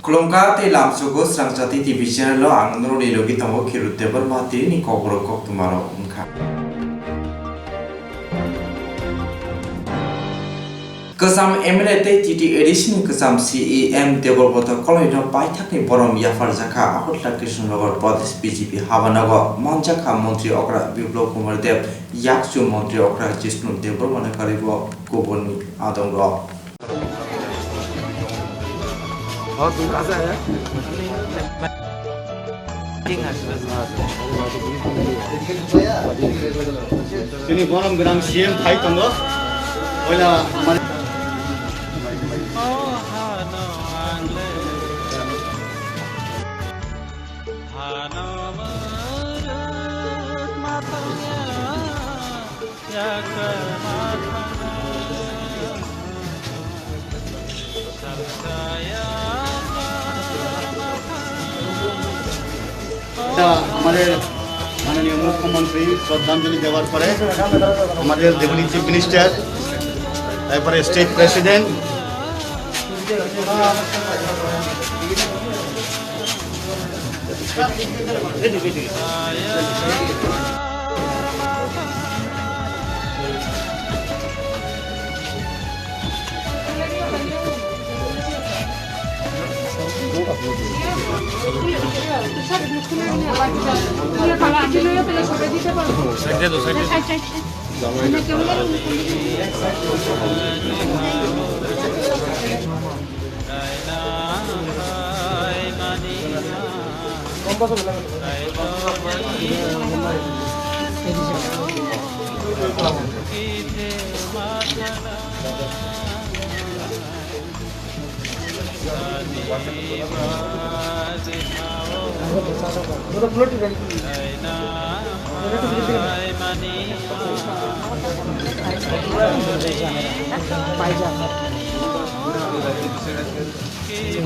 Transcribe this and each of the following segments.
Kulongka te lamsugo srangchati TV channel lo angandro ni logi tango khirutte bar mati ni kobro kok tumaro ungkha. Kesam MLA te TT edition kesam CEM tebol bota koloi no paithak ni borom yafar jaka ahotla Krishnanagar Pradesh BJP Havanago manjaka Mantri Okra Biplab Kumar Dev yakchu Mantri Okra Jishnu Debor mane karibo kuboni adongro. और तुम कहाँ से आया? Ini bonum gram CM thai tanggo. Oila mane हमारे माननीय मुख्यमंत्री श्रद्धांजलि देवार परे हमारे डेपुटी चीफ मिनिस्टर तारपरे state president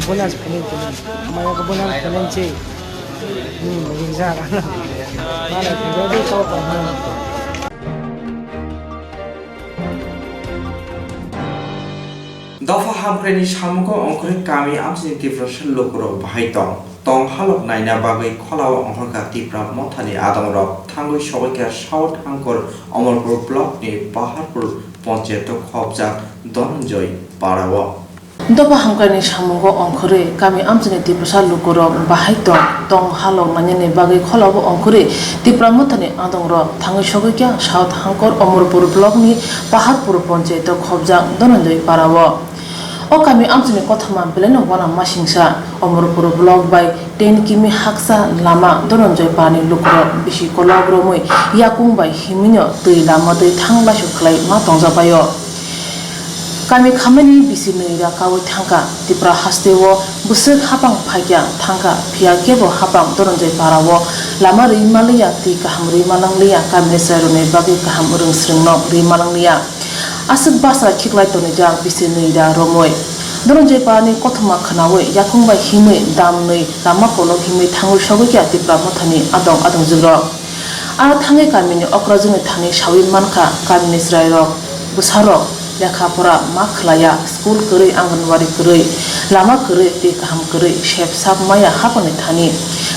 bonus panen maya ka bonus panen che bisa kan mana jadi kau paham Dafa hamkreni samuko ongkore kami amsin tifrasel lokoro bahaitong tong halok naina bagai kholaw ongkorka tipra mothani adamro thangoi sobaike saut hangkor Amarpur block ni Paharpur panchayat khobja Dhananjay Parawa Dafa hamkreni samuko ongkore kami amsin tifrasel lokoro bahaitong tong halok naina bagai kholaw ongkore tipra mothani adamro thangoi sobaike saut hangkor Amarpur block ni Paharpur panchayat khobja Dhananjay Parawa O kami amsini kothama beleno wana masingsa Amarpur block by 10 kimi haksa lama Dhananjay Pani lukro bisi kolabro moi yakung by himinyo tui lama tui thangla shuklai ma tongjabayo kami khamani bisi neira kawi thangka tipra hastewo busuk hapang phagya thangka phia kebo hapang Dhananjay Parawo lama rimalaya ti kaham rimalanglia kami sarone bagi kaham urung sringno rimalanglia Asuk basa khiklai tone ja bisi neira romoi Dhananjay Pani kothama khanawe yakung bai himwe damnei lama kono himwe thangul sogokya tipra mothani adong juro ara thangai kamini okrajuni thani sawi manka kamini srairok busarok lekha pora ma khlaya school kore anganwari kore lama kore te kaham kore shep sap maya hapani thani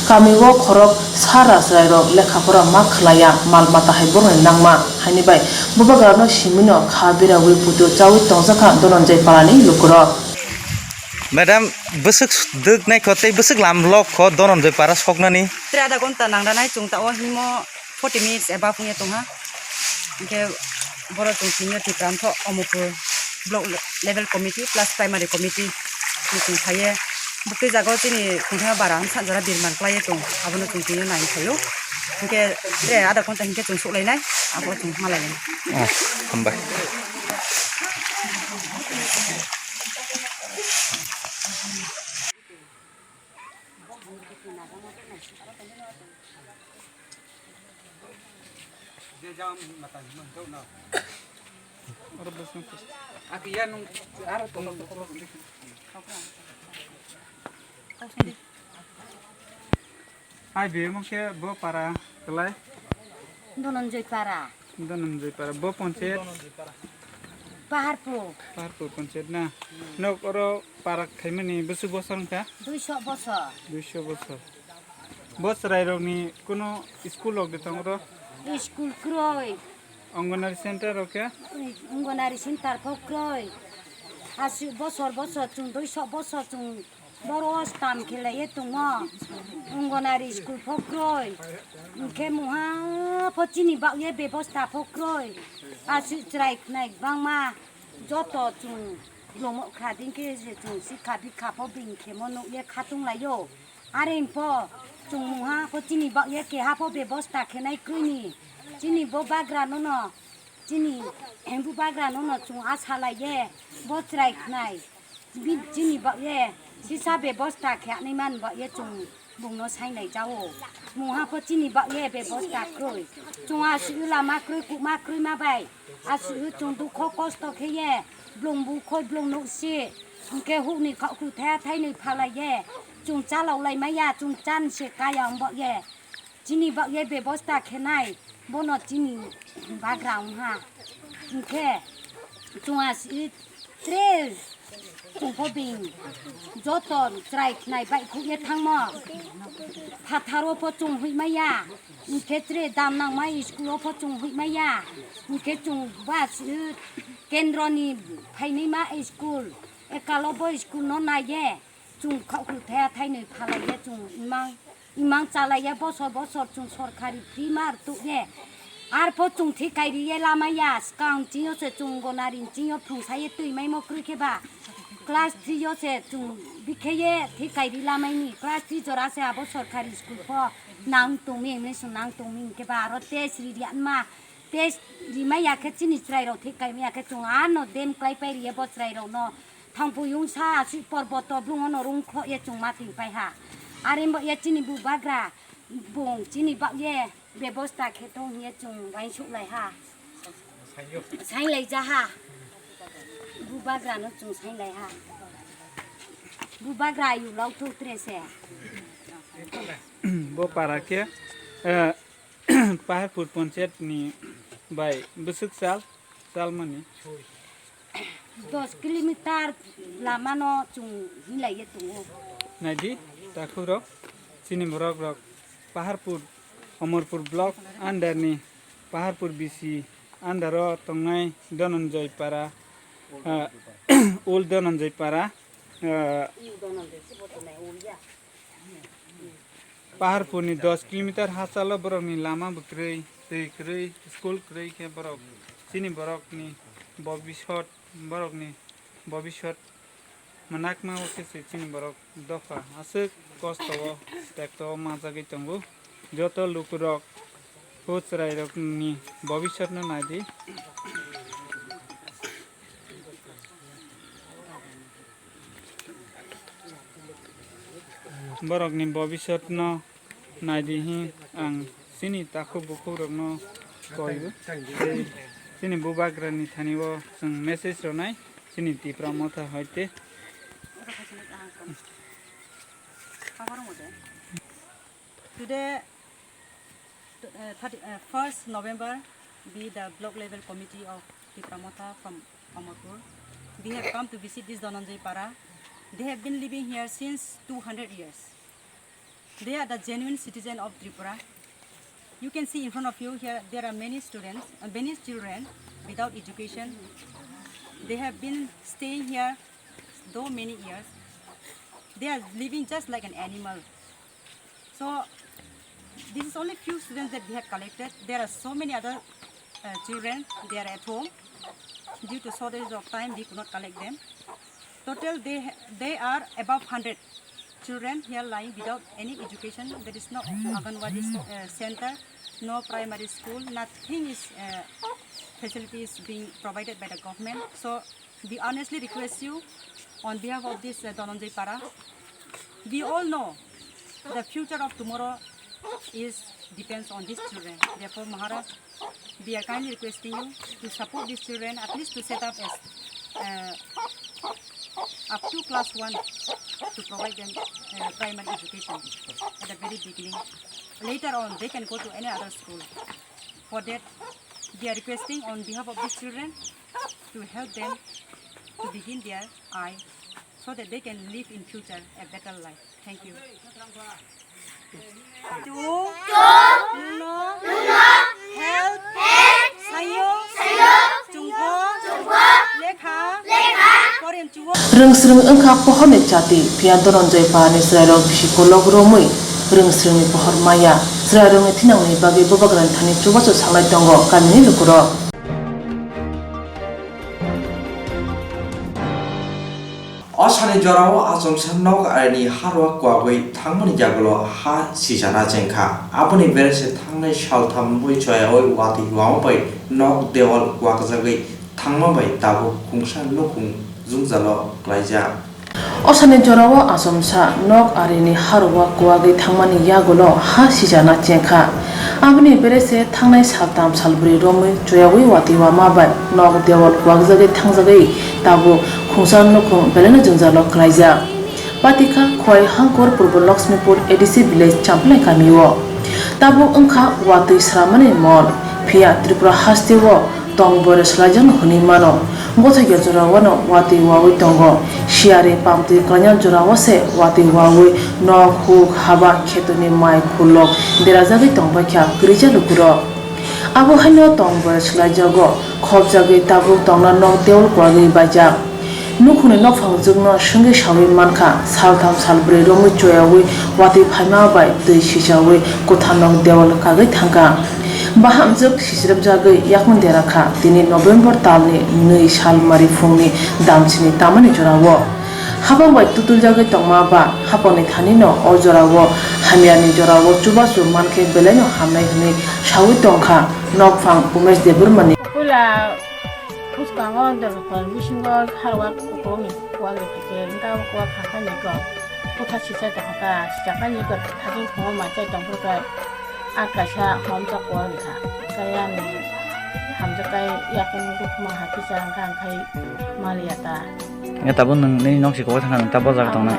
kamiwo khorok sara srairok lekha pora ma khlaya mal mata hai borne nangma haini bai bubagarno simino khabira we puto chawi tongjaka Dhananjay Pani lukro madam Basak दग नाय खते बसक लामलक ख Dhananjay Para सकनानि आधा घंटा नांदानाय चुंता ओ हिमो 40 minutes एबा फुंगे तंहा के बरो चुंसिनो तिप्रामथ Amarpur block level committee plus primary committee meeting थायो बुके जागाव जिनि खुंथाया बारा सानजरा बिरमान क्लाय दं आबनो चुंसिनो नाय थायो के आधा घंटा हिंके चुं सकलायनाय आबो चुं मालाय हामबाय Hai be mungkin bo para kelai Dhananjay Para Dhananjay Para bo panchayat Paharpur, Paharpur Panchayat na. Nok oro para khaimani besuk bosor ka? 200 bosor. 200 bosor. Bos rairok ni kuno school ok detang ro? School kroy, Anganwadi center ok? Ungonari Center kroy. Asu bosor chung 200 bosor chung boros tam khelaye tungo. Ungonari school kroy. Ke muha pochini ba ye bebosta kroy. Asu strike naik bangma joto chung lomo khadin ke je chung sikha bikha po bin kemono ye khatung layo. Are po chung muha pochini ba ye ke ha po bebosta khenai kruni. Chini bo bagra no chini embu bagra no chung ashala ye bo strike nai. Bin chini ba ye sisa bebosta kha nei man ba ye chung bungno sai nai jawo. Muha pochini ba ye bebosta kroi. Chung asu la makroi ku makroi ma bai. Asu chung du kho kosto khe ye blong bu khoi blong no si. Ke hu ni kha khu tha thai ni phala ye. Chung cha lau lai ma ya chung chan se ka yang ba ye. Chini ba ye bebosta khe nai. Bono chini background ha. Ke chung asu tres chung pho bin joton strike nai bai khu ye thang mo. Patharo po chung hui ma ya. Ke tre dam nang mai school po chung hui ma ya. Ke chung ba su kendroni phai ni ma school. Ekalobo school no na ye. Chung khau khu tha thai nei phala ye chung imang chala ye bosor chung sorkari primar tu ye. Ar po chung thi kai ri ye la ma ya skang chi yo se chung gonarin chi yo phung sa ye tui mai mo kri ke ba. Class 3 yo se chung bikhe thi kai ri la mai ni class 3 jora se abo sorkari school po nang tu mi me su nang tu mi ke ba ro te sri ri ma te ri ma ya ke chini trai ro thi kai me ya ke chung ano dem klai pai ri ye bo trai ro no thang pu yung sa si porbo to blung no rung kho ye chung ma ting pai ha are mo ye chini bu bagra bung chini ba ye bebosta khe tong ye chung wai chu lai ha sai lai ja ha bu bagra no chung sai lai ha bu bagra yu lau thu tre se Bo para ke? Paharpur Panchayat ni bai besuk sal mani. 10 kilometer lama no chung hilai ye tungo. Nadi takhu rok sini borok rok Paharpur Amarpur block under ni Paharpur BC under ro tongai Dhananjay para old Dhananjay para Paharpur ni 10 kilometer hasalo borok ni lama bukrei tei krei school krei ke borok sini borok ni bobishot borok ni bobishot manakma oke se chini borok dofa asuk kosto tekto majagai tongo joto lukurok pochrai rok ni bobishot no nadi borok ni bobishot no nadi hi ang sini takhu bukhu rok no koibu sini bubagra ni thanibo sung message ronai sini tipra motha hoite Today, 1st November, we the block level committee of Tipramotha from Amarpur. We have come to visit this Dhananjay Para. They have been living here since 200 years. They are the genuine citizen of Tripura. You can see in front of you here, there are many students, many children without education. They have been staying here though many years. They are living just like an animal. So this is only few students that we have collected. There are so many other children. They are at home. Due to shortage of time, we could not collect them. Total, they are above 100 children here lying without any education. There is no Anganwadi center, no primary school. Nothing is facility is being provided by the government. So we honestly request you, on behalf of this Dhananjay Para, we all know the future of tomorrow depends on these children. Therefore, Maharaj, we are kindly requesting you to support these children, at least to set up as up to class 1 to provide them primary education at the very beginning. Later on, they can go to any other school. For that, we are requesting on behalf of these children to help them to begin their eye so that they can live in future a better life. Thank you. Help sayo jungho lekha korean chuo Rengsreng engkha pohon ni jati pia doronjoi pa ni srairok psikolog romui rengsreng ni pohor maya srairok ni thinang ni bagi bobagran thani chubachu sanglai tongo kamini lukuro Osani jorao asong sanok arni harwa kwagoi thangmani jagolo ha sijana jengkha aboni berese thangnai saltham boi choya oi wati wampai nok dewal kwakjagai thangmabai tabu kungsa nokung jungzalo klaija Osani jorao asomsa nok arini harwa kwagoi thangmani yagolo ha sijana jengkha aboni berese thangnai saltam salbri romui choya oi wati wamabai nok dewal kwakjagai thangjagai tabu Khungsan nokung belena jungjalo klaija patika khoi hangkor purbo Lakshmipur ADC village chample kamiwo tabu engkha watui sramani mol phia Tripura hastiwo tongbore slajang huni mano bothai jora wano wati wawi tongo shiare pamti klanya jora wase wati wawi no khuk haba khetuni mai khulok berajagi tongba kya krija lukuro abo haino tongbore slajago khobjagi tabu tongna no teul kwagi baja Nukhune nok fangjungno sungge shawi manka saltham salbre romu choyawi wati phaima bai tei sijawi kothanok dewal kagai thangka bahamjuk sisrab jagai yakmun derakha tini November talni 2 sal mari phungni damchini tamani jorawo habang bai tutul jagai tongma ba haponi thanino o jorawo hamiani jorawo chubasu manke beleno hamnai hni shawi tongkha nok phang Umesh Deburmani Uskango dari permisingo harwa kokomi kuali kecil entah kuah kakak nego kuah sisa terhaka sejak nego hari semua macam campur ke akasha hamza kuali ka kaya ni hamza kaya yakin untuk menghati sangkan kaya maliata ya tabun ni nok si kuat kan tabun jaga tong na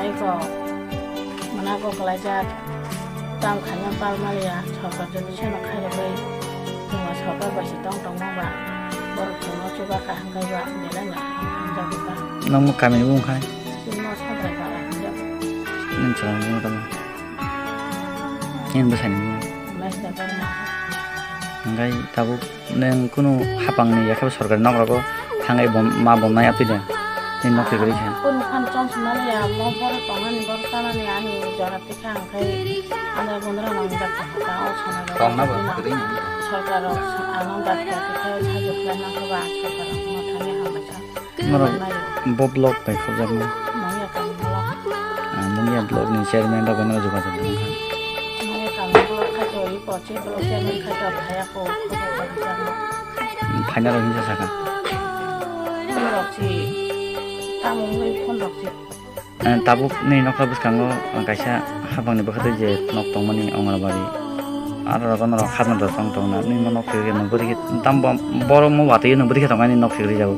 mana ko belajar tam kanya pal malia chokar jadi sana kaya bayi cuma chokar basi tong ba baru cuma coba kahang kaya belanya jadi kan nong kami ni bung kai cuma sampai pada nin jalan ni kamu nin besar ni mes dapat ngai tabu neng kuno hapang ni ya kau sorgar nok rago thangai ma bom nai api de nin nok kiri kan pun kan cong sebenarnya ya mau baru tangan baru tangan ni ani jarak tikang kaya anda bener nang dapat tahu sana tong na bom kiri ni सरकार आनंद दाता के जो plan को बात सरकार माथाने हम बचा मरो बो ब्लॉग पे खो जब में मैं काम ब्लॉग मुनिया ब्लॉग नि चेयरमैन दा बना जो बात है मैं काम ब्लॉग का जो ये पहुंचे ब्लॉग चेयरमैन का तो भाया को खबर कर फाइनल हिंसा सका ब्लॉग ची तामु में फोन ब्लॉग ची tabu ni nok bus kango kaisa habang ni bakhate je nok tongmani ongalbari aro ragono ro khatna da tong tong na ni nok kiri no buri tam boro mo wati no buri khatong ani nok kiri jago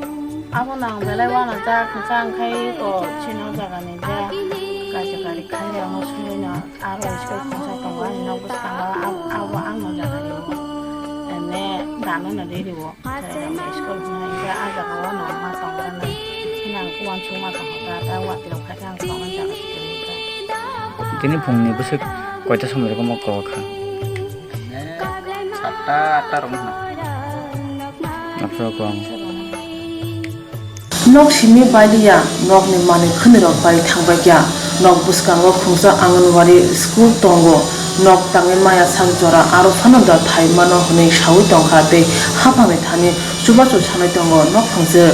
abo nang belai wana ja khang khai ko chino jaga ni ja kaisa kari khai ya mo suni na aro isko khang tong ani nok bus kango abo ang no jaga ni ene dano na de wo sai na isko na ja aja ko no ma tong na nang kuan chuma tong ta wat lo khai kang tong na jaga kini phungni busuk koita somle ko mok ko kha ta romna apro ko nok simi bailia nok ni mane khuniro bai thangba kya nok buskango khungsa anganwari school tongo nok tange maya sangjora aro phanada thaimano hone shawi tongkha te hapame thani chubachu chanai tongo nok phangje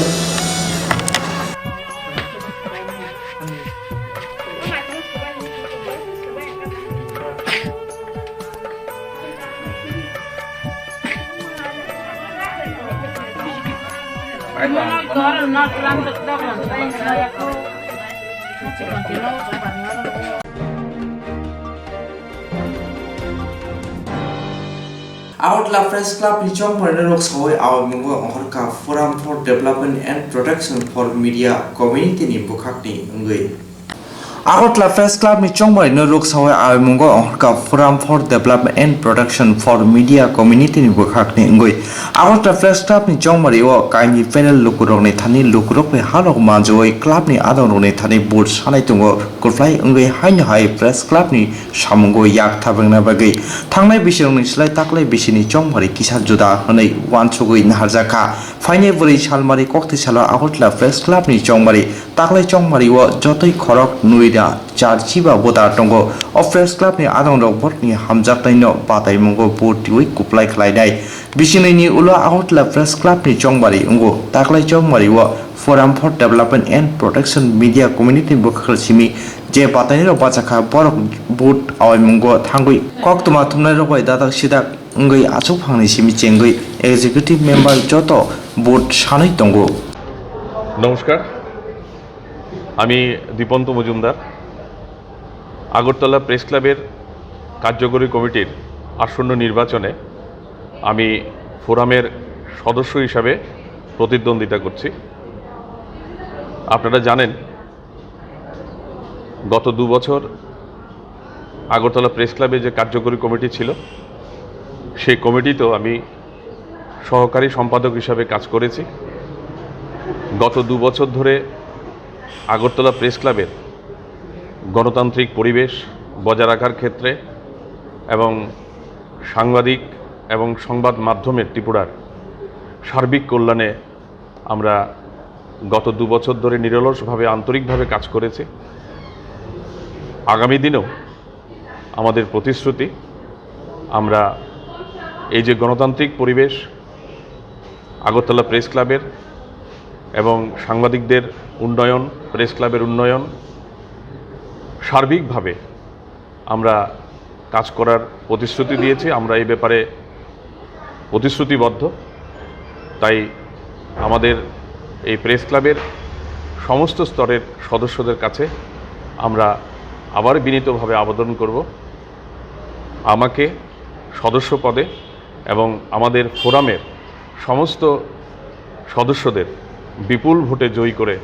Outla Press Club ni chong pare rok sawai aw mungo onghorka Forum for Development and Protection for Media Community ni bukhak ni ngai Agotla Press Club ni chongmari no Loksawa Amungo Orka Forum for Development and Protection for Media Community ni bukhak ni ngoi. Agotla Press Club ni chongmari o kaini panel lukurok ni thani lukurok pe halok manjoi club ni adon ni thani board sanai tungo kurflai ngoi haino hai Press Club ni samungo yak thabangna bagai. Thangnai bisirong ni slai taklai bisini chongmari kisar juda hanai wansugoi naharjaka. Faine buri salmari kokti sala Agotla Press Club ni chongmari taklai chongmari o jotoi khorok nui Charchiba Boda Tongo of Press Club ni Adong Robot ni Hamjak no Patai Mungo Purti Kuplai Klaidai Bishini ni Ula Agotla Press Club ni Chongbari Ungo Taklai Chongmari wa Forum for Development and Protection Media Community Bukal Simi Je Patai no Bachaka Borok Boot Aoi Mungo Tangui Koktuma Tumna Robai Data Sidak Ngui Achuk Hangni Simi Chengui Executive Member Joto Boot Shanai Tongo নমস্কার আমি দীপন্ত Majumdar Agartala press ক্লাবের কার্যকরী কমিটির আসন্ন নির্বাচনে আমি ফোরামের সদস্য হিসাবে প্রতিদ্বন্দ্বিতা করছি আপনারা জানেন গত 2 বছর আগরতলা প্রেস ক্লাবে যে কার্যকরী কমিটি ছিল সেই কমিটিতেও আমি সহকারী সম্পাদক হিসাবে কাজ করেছি গত 2 বছর ধরে আগরতলা প্রেস ক্লাবের গণতান্ত্রিক পরিবেশ বজায় রাখার ক্ষেত্রে এবং সাংবাদিক এবং সংবাদ মাধ্যমের ত্রিপুরার সার্বিক কল্যাণে আমরা গত 2 বছর ধরে নিরলসভাবে আন্তরিকভাবে কাজ করেছি আগামী দিনেও আমাদের প্রতিশ্রুতি আমরা এই যে গণতান্ত্রিক পরিবেশ আগরতলা প্রেস ক্লাবের এবং সাংবাদিকদের উন্নয়ন প্রেস ক্লাবের উন্নয়ন সার্বিকভাবে আমরা কাজ করার প্রতিশ্রুতি দিয়েছি আমরা এই ব্যাপারে প্রতিশ্রুতিবদ্ধ তাই আমাদের এই প্রেস ক্লাবের সমস্ত স্তরের সদস্যদের কাছে আমরা আবার বিনীতভাবে আবেদন করব আমাকে সদস্য পদে এবং আমাদের ফোরামের সমস্ত সদস্যদের বিপুল ভোটে জয়ী করে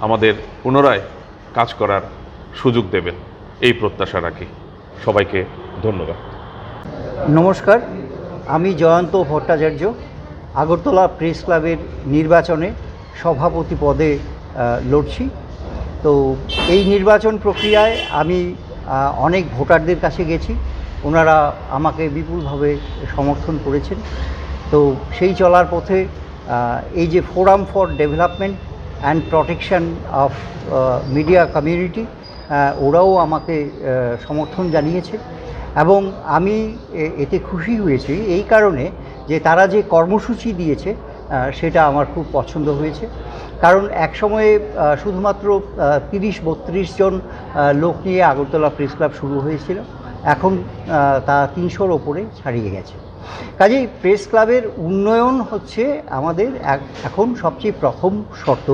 আমাদের পুনরায় কাজ করার সুযোগ দেবেন এই প্রত্যাশা রাখি সবাইকে ধন্যবাদ নমস্কার আমি জয়ন্ত ভট্টাচার্য আগরতলা প্রেস ক্লাবের নির্বাচনে সভাপতি পদে লড়ছি তো এই নির্বাচন প্রক্রিয়ায় আমি অনেক ভোটারদের কাছে গেছি ওনারা আমাকে বিপুলভাবে সমর্থন করেছেন তো সেই চলার পথে এই যে forum for development and protection of media community ওরাও আমাকে সমর্থন জানিয়েছে এবং আমি এতে খুশি হয়েছি এই কারণে যে তারা যে কর্মসূচি দিয়েছে সেটা আমার খুব পছন্দ হয়েছে কারণ এক সময়ে শুধুমাত্র 30-32 জন লোক নিয়ে আগরতলা প্রেস ক্লাব শুরু হয়েছিল এখন তা 300-র ওপরে ছাড়িয়ে গেছে কাজেই প্রেস ক্লাবের উন্নয়ন হচ্ছে আমাদের এখন সবচেয়ে প্রথম শর্ত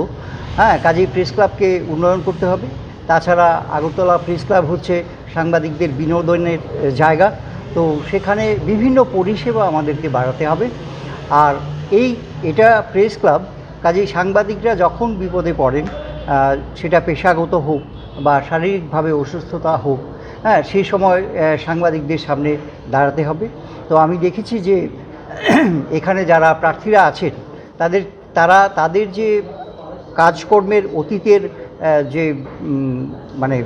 হ্যাঁ কাজেই প্রেস ক্লাবকে উন্নয়ন করতে হবে তাছাড়া আগরতলা প্রেস ক্লাব হচ্ছে সাংবাদিকদের বিনোদনের জায়গা তো সেখানে বিভিন্ন পরিষেবা আমাদেরকে বাড়াতে হবে আর এটা প্রেস ক্লাব কাজেই সাংবাদিকরা যখন বিপদে পড়েন সেটা পেশাগত হোক বা শারীরিকভাবে অসুস্থতা হোক হ্যাঁ সেই সময় সাংবাদিকদের সামনে দাঁড়াতে হবে তো আমি দেখেছি যে এখানে যারা প্রার্থীরা আছেন তাদের যে কাজকর্মের অতীতের যে মানে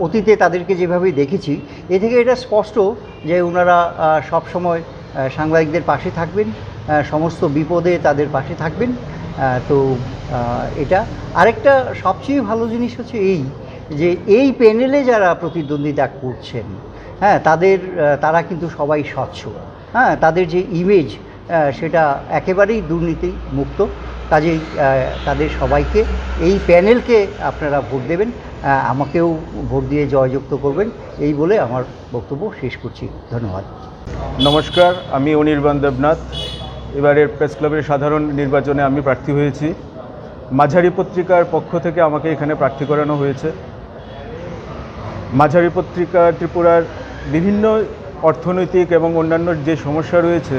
অতীতে তাদেরকে যেভাবে দেখেছি এ থেকে এটা স্পষ্ট যে ওনারা সবসময় সাংবাদিকদের পাশে থাকবেন সমস্ত বিপদে তাদের পাশে থাকবেন তো এটা আরেকটা সবচেয়ে ভালো জিনিস হচ্ছে যে এই প্যানেলে যারা প্রতিদ্বন্দ্বিতা করছেন হ্যাঁ তারা কিন্তু সবাই স্বচ্ছ হ্যাঁ তাদের যে ইমেজ সেটা একেবারেই দুর্নীতি মুক্ত কাজেই তাদের সবাইকে এই প্যানেলকে আপনারা ভোট দেবেন আমাকেও ভোট দিয়ে জয়যুক্ত করবেন এই বলে আমার বক্তব্য শেষ করছি ধন্যবাদ নমস্কার আমি অনির্বাণ দেবনাথ এবারের প্রেস ক্লাবের সাধারণ নির্বাচনে আমি প্রার্থী হয়েছি মাঝারি পত্রিকার পক্ষ থেকে আমাকে এখানে প্রার্থী করানো হয়েছে মাঝারি পত্রিকা ত্রিপুরার বিভিন্ন অর্থনৈতিক এবং অন্যান্য যে সমস্যা রয়েছে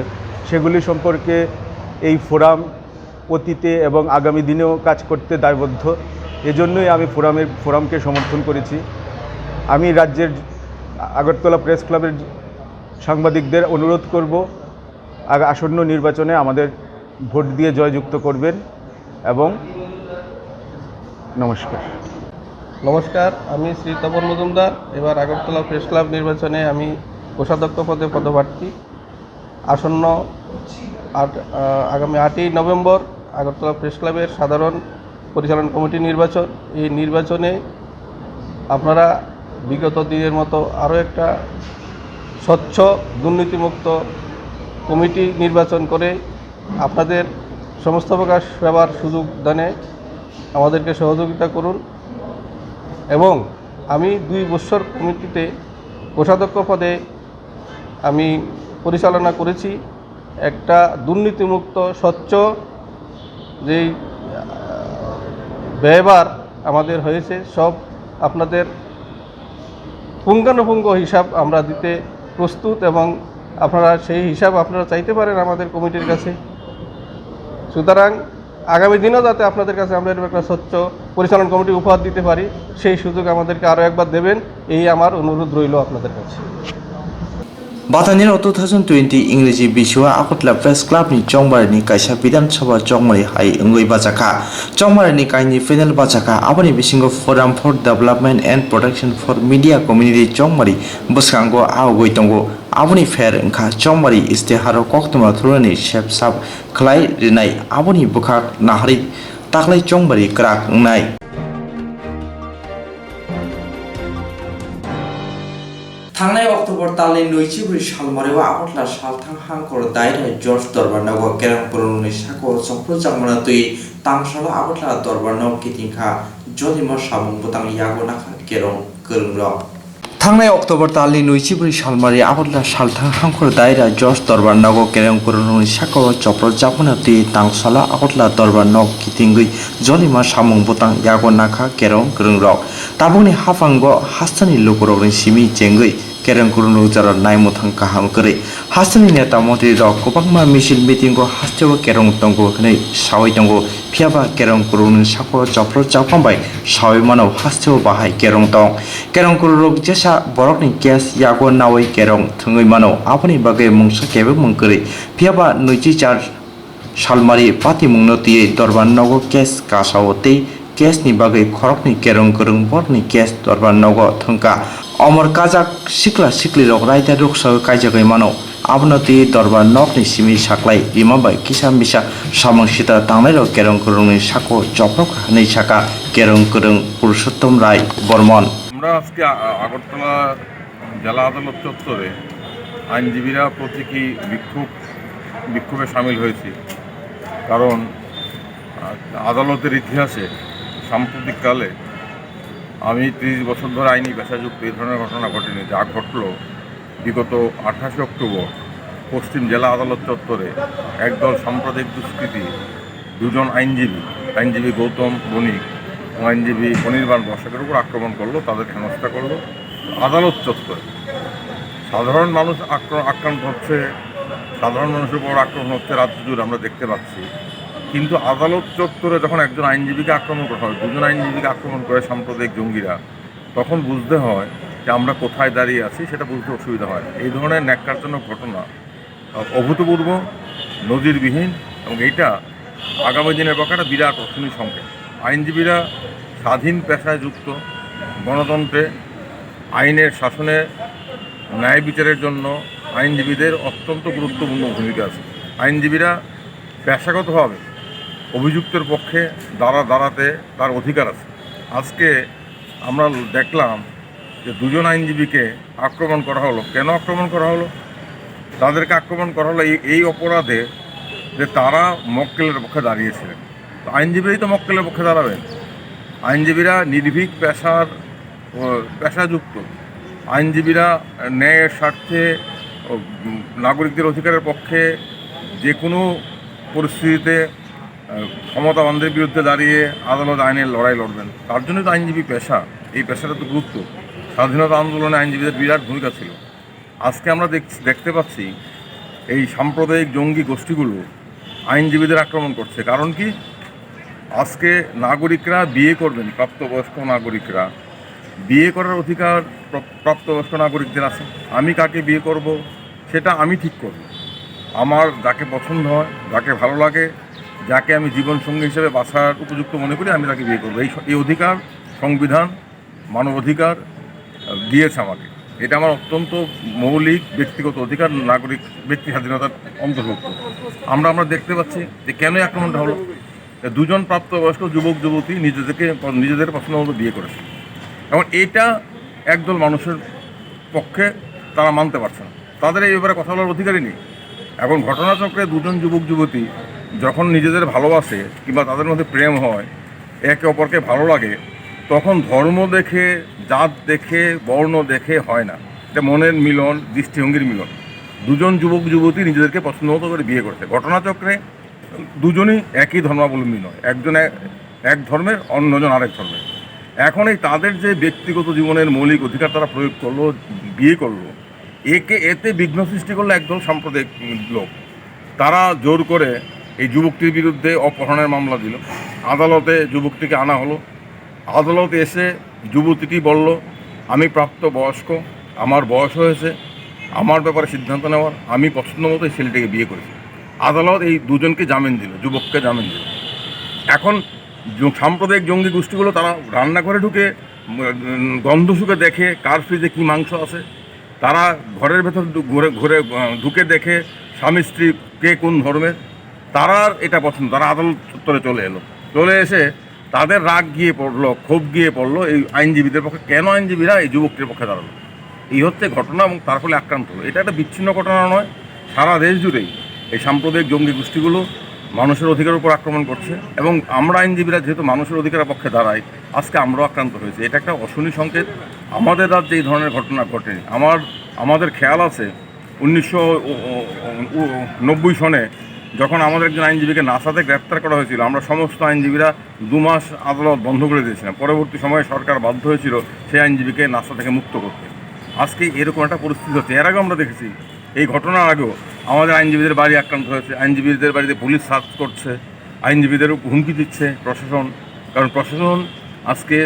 সেগুলি সম্পর্কে এই ফোরাম অতীতে এবং আগামী দিনেও কাজ করতে দায়বদ্ধ এজন্যই আমি ফোরামকে সমর্থন করেছি আমি রাজ্যের আগরতলা প্রেস ক্লাবের সাংবাদিকদের অনুরোধ করব আসন্ন নির্বাচনে আমাদের ভোট দিয়ে জয়যুক্ত করবেন এবং নমস্কার। নমস্কার, আমি শ্রী তপন মজুমদার। এবার আগরতলা প্রেস ক্লাব নির্বাচনে আমি কোষাধ্যক্ষ পদে পদপ্রার্থী। আসন্ন আগামী 8ই নভেম্বর আগরতলা প্রেস ক্লাবের সাধারণ পরিচালন কমিটি নির্বাচন। এই নির্বাচনে আপনারা বিগত দিনের মতো আরও একটা স্বচ্ছ দুর্নীতিমুক্ত কমিটি নির্বাচন করে আপনাদের সমস্ত প্রকার সেবার সুযোগ দানে আমাদেরকে সহযোগিতা করুন এবং আমি 2 বছর কমিটিতে কোষাধ্যক্ষ পদে আমি পরিচালনা করেছি। একটা দুর্নীতিমুক্ত স্বচ্ছ যেই ব্যয়ভার আমাদের হয়েছে সব আপনাদের পুঙ্খানুপুঙ্খ হিসাব আমরা দিতে প্রস্তুত এবং আপনারা সেই হিসাব আপনারা চাইতে পারেন আমাদের কমিটির কাছে। সুতরাং আগামী দিনেও যাতে আপনাদের কাছে আমরা একটা স্বচ্ছ পরিচালন কমিটি উপহার দিতে পারি সেই সুযোগ আমাদেরকে আরও একবার দেবেন, এই আমার অনুরোধ রইল আপনাদের কাছে। Batanero 2020 ইংরেজি বিশ্বয়া আগরতলা প্রেস ক্লাবনি চংমারিনি কাইসা বিধানসভা চংমারি হাই ওঙ্গই বাজাকা চংমারিনি কাইনি ফাইনাল বাজাকা আবনি বিসিংগো forum for development and protection for media community चंमारी बसकांगो आवगै दंगो आबनि फेर ओंखा चंमारी इस्तेहारो कक्तमा थुरनि शेप साब खलाय रिनाय आबनि बुखाक नाहारि ताखलाय चंमारी क्राक नाय थांनाय अक्टोबर तालनि 24 सालमारियाव আগরতলা सालथां हांखर दायराय जर्ज दरबारनाव केरांपुरनि साको चंप्रो जांगना तुइ तांसाला আগরতলা दरबारनाव कितिंखा जलिमा सामुं बुतां यागो नाखा केरं गोरोंर थांनाय अक्टोबर तालनि 24 सालमारि আগরতলা सालथां हांखर दायराय जर्ज दरबारनाव केरांपुरनि साको चंप्रो जांगना तुइ तांसाला আগরতলা दरबारनाव कितिंगै जलिमा सामुं बुतां यागो नाखा केरं गोरोंर ताबुनि हाफांगो हास्तानि लोकरनि सिमि जेंगै केरं कुरुनु जरा नायमुथां काहाम करे हास्तानि नेता मंत्री रक गोबांमा मिसिल मिटिंगो हास्तेव केरं तंगो हनै सावै तंगो फियाबा केरं कुरुनु साको जफ्र जाफांबाय सावै मानव हास्तेव बाहाय केरं कुरुरक जेसा बरकनि केस यागो नावै केरं थङै मानव आफानि बागै मुंसा केबे मंकरै फियाबा 24 सालमारि पाति मुंनो तियै दरबार नगो केस कासावते केसनि बागै खरकनि केरं गोरों बरनि केस दरबार नगो थंका अमर काजाक सिक्ला सिक्ली रक रायता रुखसा कायजागै मानव आबनति दरबार नकनि सिमि साक्लाय बिमाबाय किसा मिसा सामंसिता तांनाय रक केरं गोरोंनि साको जफ्रक हनै साका केरं गोरों पुरुषोत्तम राय बर्मन। আমরা আজকে আগরতলা জেলা আদালত চত্বরে আইনজীবীরা প্রতীকী বিক্ষোভে সামিল হয়েছি, কারণ আদালতের ইতিহাসে সাম্প্রতিককালে আমি 30 বছর ধরে আইনি পেশাযুক্ত এই ধরনের ঘটনা ঘটেনি। যা ঘটল বিগত 28 অক্টোবর পশ্চিম জেলা আদালত চত্বরে একদল সাম্প্রদায়িক দুষ্কৃতী দুজন আইনজীবী গৌতম বণিক ও আইনজীবী অনির্বাণ বসাকের উপর আক্রমণ করলো, তাদের হেনস্থা করলো আদালত চত্বরে। সাধারণ মানুষ আক্রান্ত হচ্ছে, সাধারণ মানুষের উপর আক্রমণ হচ্ছে রাজ্য জুড়ে আমরা দেখতে পাচ্ছি। কিন্তু আদালত চত্বরে যখন একজন আইনজীবীকে আক্রমণ করা হয়, দুজন আইনজীবীকে আক্রমণ করে সাম্প্রদায়িক জঙ্গিরা, তখন বুঝতে হয় যে আমরা কোথায় দাঁড়িয়ে আছি, সেটা বুঝতে অসুবিধা হয়। এই ধরনের ন্যাক্কারজনক ঘটনা অভূতপূর্ব, নজিরবিহীন এবং এইটা আগামী দিনের পক্ষে একটা বিরাট অর্থনীতি সংকেত। আইনজীবীরা স্বাধীন পেশায় যুক্ত, গণতন্ত্রে আইনের শাসনে ন্যায় বিচারের জন্য আইনজীবীদের অত্যন্ত গুরুত্বপূর্ণ ভূমিকা আছে। আইনজীবীরা পেশাগতভাবে অভিযুক্তের পক্ষে দাঁড়াতে তার অধিকার আছে। আজকে আমরা দেখলাম যে দুজন আইনজীবীকে আক্রমণ করা হলো। কেন আক্রমণ করা হলো? তাদেরকে আক্রমণ করা হলো এই অপরাধে যে তারা মক্কেলের পক্ষে দাঁড়িয়েছিলেন। তো আইনজীবীরাই তো মক্কেলের পক্ষে দাঁড়াবেন। আইনজীবীরা নির্ভীক পেশাযুক্ত, আইনজীবীরা ন্যায়ের স্বার্থে নাগরিকদের অধিকারের পক্ষে যে কোনো পরিস্থিতিতে ক্ষমতাবানদের বিরুদ্ধে দাঁড়িয়ে আদালত আইনের লড়াই লড়বেন। তার জন্যই তো আইনজীবী পেশা। এই পেশাটা তো গুরুত্ব। স্বাধীনতা আন্দোলনে আইনজীবীদের বিরাট ভূমিকা ছিল। আজকে আমরা দেখতে পাচ্ছি এই সাম্প্রদায়িক জঙ্গি গোষ্ঠীগুলো আইনজীবীদের আক্রমণ করছে। কারণ কি? আজকে নাগরিকরা বিয়ে করবেন, প্রাপ্তবয়স্ক নাগরিকরা বিয়ে করার অধিকার প্রাপ্তবয়স্ক নাগরিকদের আছে। আমি কাকে বিয়ে করব সেটা আমি ঠিক করব। আমার যাকে পছন্দ হয়, যাকে ভালো লাগে, যাকে আমি জীবনসঙ্গী হিসেবে বাছার উপযুক্ত মনে করি, আমি তাকে বিয়ে করবো। এই অধিকার সংবিধান মানব অধিকার দিয়েছে আমাকে। এটা আমার অত্যন্ত মৌলিক ব্যক্তিগত অধিকার, নাগরিক ব্যক্তি স্বাধীনতার অন্তর্ভুক্ত। আমরা দেখতে পাচ্ছি যে কেন আক্রমণটা হলো। দুজন প্রাপ্তবয়স্ক যুবক যুবতী নিজেদের পছন্দ মতো বিয়ে করেছে, এবং এটা একদল মানুষের পক্ষে তারা মানতে পারছে না। তাদের এই ব্যাপারে কথা বলার অধিকারই নেই। এখন ঘটনাচক্রে দুজন যুবক যুবতী যখন নিজেদের ভালোবাসে কিংবা তাদের মধ্যে প্রেম হয়, একে অপরকে ভালো লাগে, তখন ধর্ম দেখে, জাত দেখে, বর্ণ দেখে হয় না। এটা মনের মিলন, দৃষ্টিভঙ্গির মিলন। দুজন যুবক যুবতী নিজেদেরকে পছন্দ মতো করে বিয়ে করছে। ঘটনাচক্রে দুজনই একই ধর্মাবলম্বী নয়, একজন এক ধর্মের, অন্যজন আরেক ধর্মের। এখন এই তাদের যে ব্যক্তিগত জীবনের মৌলিক অধিকার তারা প্রয়োগ করলো, বিয়ে করলো, এতে বিঘ্ন সৃষ্টি করলো একদল সাম্প্রদায়িক লোক। তারা জোর করে এই যুবকটির বিরুদ্ধে অপহরণের মামলা দিল। আদালতে যুবকটিকে আনা হলো। আদালতে এসে যুবতীটি বলল, আমি প্রাপ্ত বয়স্ক, আমার বয়স হয়েছে, আমার ব্যাপারে সিদ্ধান্ত নেওয়ার, আমি পছন্দ মতো এই ছেলেটিকে বিয়ে করেছি। আদালত এই দুজনকে জামিন দিল, যুবককে জামিন দিল। এখন সাম্প্রদায়িক জঙ্গি গোষ্ঠীগুলো তারা রান্নাঘরে ঢুকে গন্ধ শুকে দেখে কার ফ্রিজে কী মাংস আছে। তারা ঘরের ভেতর ঘুরে ঢুকে দেখে স্বামী স্ত্রী কে কোন ধর্মের। তারা এটা পছন্দ, তারা আদালত চত্বরে চলে এসে তাদের রাগ গিয়ে পড়লো, ক্ষোভ গিয়ে পড়লো এই আইনজীবীদের পক্ষে। কেন আইনজীবীরা এই যুবকটির পক্ষে দাঁড়ালো? এই হচ্ছে ঘটনা, এবং তার ফলে আক্রান্ত হলো। এটা একটা বিচ্ছিন্ন ঘটনা নয়, সারা দেশ জুড়েই এই সাম্প্রদায়িক জঙ্গি গোষ্ঠীগুলো মানুষের অধিকারের উপর আক্রমণ করছে, এবং আমরা আইনজীবীরা যেহেতু মানুষের অধিকারের পক্ষে দাঁড়াই, আজকে আমরাও আক্রান্ত হয়েছি। এটা একটা অশনি সংকেত। আমাদের রাজ্যে এই ধরনের ঘটনা ঘটেনি। আমাদের খেয়াল আছে 1990 সনে যখন আমাদের একজন আইনজীবীকে নাসাতে গ্রেপ্তার করা হয়েছিল, আমরা সমস্ত আইনজীবীরা 2 মাস আদালত বন্ধ করে দিয়েছিলাম। পরবর্তী সময়ে সরকার বাধ্য হয়েছিল সেই আইনজীবীকে নাসা থেকে মুক্ত করতে। আজকে এরকম একটা পরিস্থিতি হচ্ছে। এর আগেও আমরা দেখেছি, এই ঘটনার আগেও আমাদের আইনজীবীদের বাড়ি আক্রান্ত হয়েছে, আইনজীবীদের বাড়িতে পুলিশ সার্চ করছে, আইনজীবীদের হুমকি দিচ্ছে প্রশাসন। কারণ প্রশাসন আজকে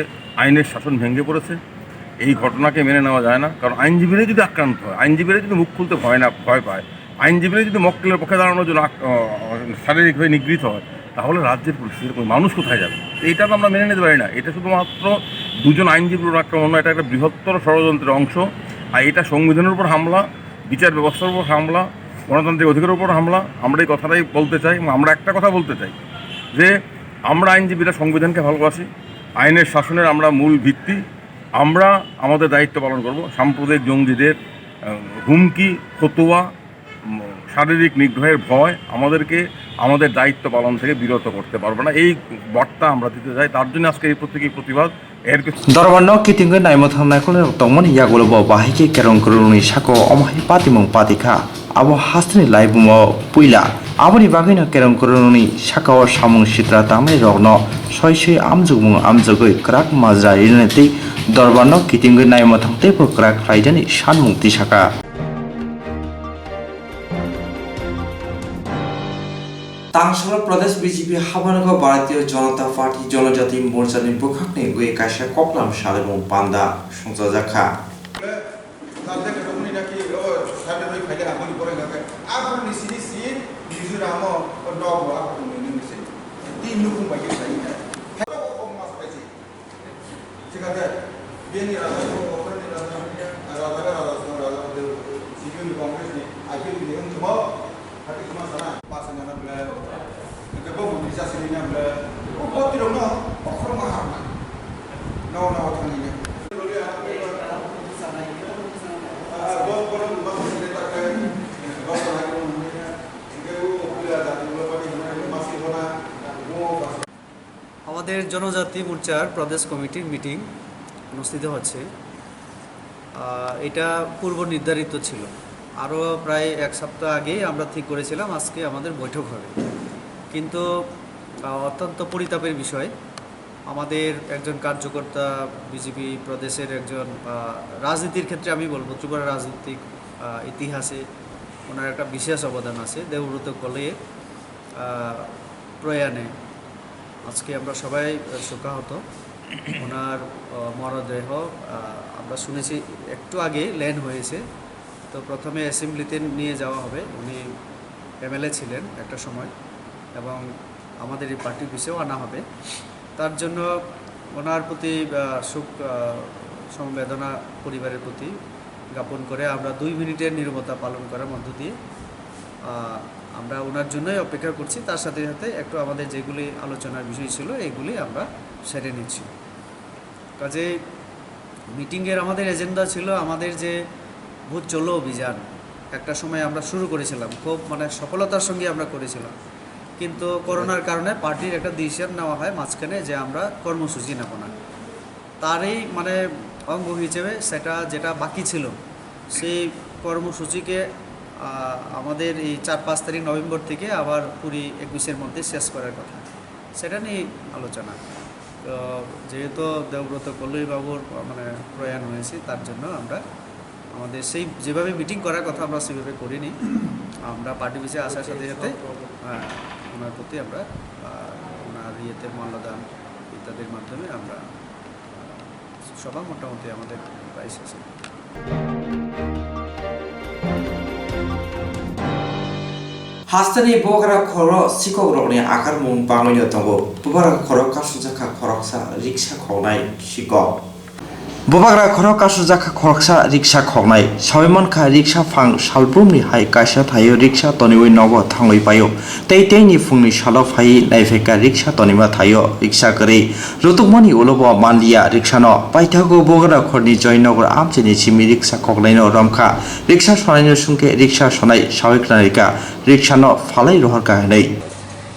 আইনের শাসন ভেঙে পড়েছে। এই ঘটনাকে মেনে নেওয়া যায় না। কারণ আইনজীবীরা যদি আক্রান্ত হয়, আইনজীবীরা যদি মুখ খুলতে ভয় পায়, আইনজীবীরা যদি মক্কেলের পক্ষে দাঁড়ানোর জন্য শারীরিকভাবে নিগৃহীত হয়, তাহলে রাজ্যের পরিস্থিতি মানুষ কোথায় যাবে? এইটা তো আমরা মেনে নিতে পারি না। এটা শুধুমাত্র দুজন আইনজীবীর আক্রমণ নয়, এটা একটা বৃহত্তর ষড়যন্ত্রের অংশ। আর এটা সংবিধানের উপর হামলা, বিচার ব্যবস্থার উপর হামলা, গণতান্ত্রিক অধিকারের উপর হামলা। আমরা এই কথাটাই বলতে চাই, এবং আমরা একটা কথা বলতে চাই যে আমরা আইনজীবীরা সংবিধানকে ভালোবাসি, আইনের শাসনের আমরা মূল ভিত্তি। আমরা আমাদের দায়িত্ব পালন করব। সাম্প্রদায়িক জঙ্গিদের হুমকি, ফতোয়া, শারীরিক নিগ্রহের ভয় আমাদেরকে আমাদের দায়িত্ব পালন থেকে বিরত করতে পারবে না। এই বার্তা আমরা দিতে চাই। তার জন্য আজকে এই প্রত্যেকেই প্রতিবাদ। Dorwano kitingwe naimotang naikole tongmani yagulo bo bahike kerong kuruni sako omahi patimong patika abo hastni laibumo puila aboni bagino kerong kuruni sako samung sitra tamai rogno soisoi amjugoi krak majra rineti Dorwano kitingwe naimotang tepur krak raidani sanmung tisaka Tangshala Pradesh BJP Habanago Bharatiya Janata Party Janajati Morchani Bukhakni Gui Kaisha Koplam Shalimung Panda Sungzajaka আমাদের জনজাতি মোর্চার প্রদেশ কমিটির meeting অনুষ্ঠিত হচ্ছে। এটা পূর্ব নির্ধারিত ছিল। আরও প্রায় 1 সপ্তাহ আগেই আমরা ঠিক করেছিলাম আজকে আমাদের বৈঠক হবে, কিন্তু অত্যন্ত পরিতাপের বিষয়, আমাদের একজন কার্যকর্তা বিজেপি প্রদেশের একজন রাজনীতির ক্ষেত্রে আমি বলবো ত্রিপুরা রাজনৈতিক ইতিহাসে ওনার একটা বিশেষ অবদান আছে, দেবব্রত কলের প্রয়াণে আজকে আমরা সবাই শোকাহত। ওনার মরদেহ আমরা শুনেছি একটু আগে ল্যান্ড হয়েছে। তো প্রথমে অ্যাসেম্বলিতে নিয়ে যাওয়া হবে। উনি এমএলএ ছিলেন একটা সময় এবং আমাদের এই পার্টি অফিসেও আনা হবে। তার জন্য ওনার প্রতি শোক সমবেদনা পরিবারের প্রতি জ্ঞাপন করে আমরা 2 মিনিটের নীরবতা পালন করার মধ্য দিয়ে আমরা ওনার জন্যই অপেক্ষা করছি। তার সাথে সাথে একটু আমাদের যেগুলি আলোচনার বিষয় ছিল এগুলি আমরা সেরে নিচ্ছি। কাজে মিটিংয়ের আমাদের এজেন্ডা ছিল আমাদের যে ভোট চলো অভিযান একটা সময় আমরা শুরু করেছিলাম, খুব সফলতার সঙ্গে আমরা করেছিলাম। কিন্তু করোনার কারণে পার্টির একটা ডিসিশন নেওয়া হয় মাঝখানে যে আমরা কর্মসূচি নেব না। তারই অঙ্গ হিসেবে সেটা যেটা বাকি ছিল সেই কর্মসূচিকে আমাদের এই 4-5 তারিখ নভেম্বর থেকে আবার পুরি 21-এর মধ্যে শেষ করার কথা, সেটা নিয়ে আলোচনা। তো যেহেতু দেবব্রত কল্লইবাবুর প্রয়াণ হয়েছে তার জন্য আমরা আমাদের সেই যেভাবে মিটিং করার কথা আমরা সেভাবে করিনি। আমরা পার্টি অফিসে আসার সাথে সাথে ওনার প্রতি আমরা ওনার ইয়েতে মাল্যদান ইত্যাদির মাধ্যমে আমরা সভা মোটামুটি আমাদের প্রায় শেষে। হাস্তানি বগরা খর সিকক রকনি আকার মুং বাঙাইনো দंगो বগরা খর কাসুজাখা খরকসা রিক্সা খগনাই সিকক ববাग्रा खर कासुजाखा खरकसा रिक्सा खगनाय साबैमानखा रिक्सा फां सालब्रुमनि हाय कायसा थायो रिक्सा तनिवै नग थाङै पायो तै तैनि फुंनि सालाव फायै नायफैका रिक्सा तनिमा थायो रिक्सा गरै रुतुकमनि उलबो मानलिया रिक्सानो पाइथागो बगरा खरनि जयनगर आमचेनि सिमि रिक्सा खगनायनो रमखा रिक्सा सनायनो सुंके रिक्सा सनाय सावैख्लानिका रिक्सानो फालाय रहरका हनै